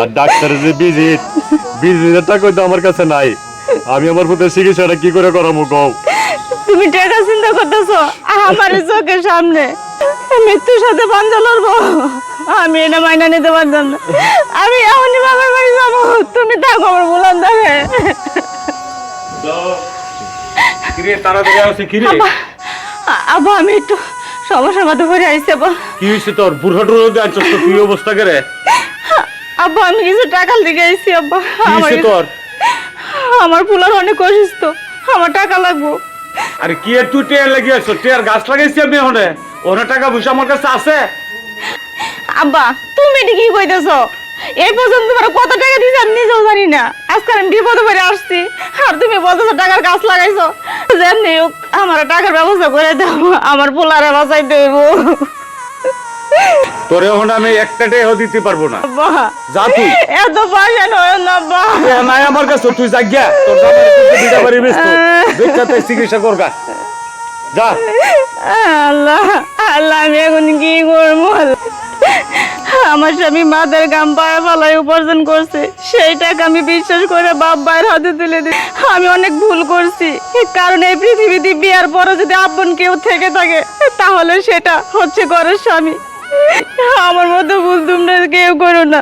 আর ডাক্তারের যে ভিজিট টাকা তো আমার কাছে নাই। আমি আমার পুত্রের চিকিৎসাটা কি করে করাবো কও? তুমি টাকা চিন্তা করতেছো আমার চোখের সামনে মৃত্যুর সাথে পাঞ্জা লড়বো? আমি এটা মাইনা নিতে পারতাম না। আমি এমনই বাবার বাড়ি যাবো, তুমি থাকো আমার বলার ধরে। কিরে তাড়াতাড়ি আসি কিরে? আব্বা আমি একটু সমস্যার মধ্যে পড়ে আইছি আব্বা। কি হইছে তোর? বুড়া টুড়ো দিয়ে আনছস তো, কি অবস্থা করে? আব্বা আমি কিছু টাকা লিখে আইছি আব্বা। কি হইছে তোর? আমার ফুলার অনেক অসুস্থ, আমার টাকা লাগবো। আরে কি আর তুই টেয়ার লাগিয়ে আসছ? টেয়ার গাছ লাগাইছি আমি ওনে টাকা পয়সা আমার কাছে আছে। আব্বা তুমি এটা কি কইতেছো? এই পর্যন্ত তোমার কত টাকা দিয়েছি আমি নিজেও জানি না। আজকে আমি বিপদে পড়ে আসছি আর তুমি বলতেছো টাকার গাছ লাগাইছো। যেমনি হোক আমার টাকার ব্যবস্থা করে দাও, আমার পোলারে বাঁচাইতে হইব। তোরে এখন আমি একটা টাকাও দিতে পারবো না। আব্বা যা তুই। এত পয়সা নয় না আব্বা। এ নাই আমার কাছে, তুই যা গিয়া তোর জামাই তোকে দিতে পারি বেস্ত। বেচাতে চিকিৎসা করগা। যা। আল্লাহ আল্লাহ আমি এখন কি করবো? আমার স্বামী মাদের গাম পায়ে ফালাই উপার্জন করছে, সেই টাকা আমি বিশ্বাস করে বাপ ভাইয়ের হাতে তুলে দিই। আমি অনেক ভুল করছি, কারণ এই পৃথিবীতে বিয়ার পরে যদি আপন কেউ থেকে থাকে তাহলে সেটা হচ্ছে ঘরের স্বামী। আমার মতো ভুল তোমরা কেউ করো না।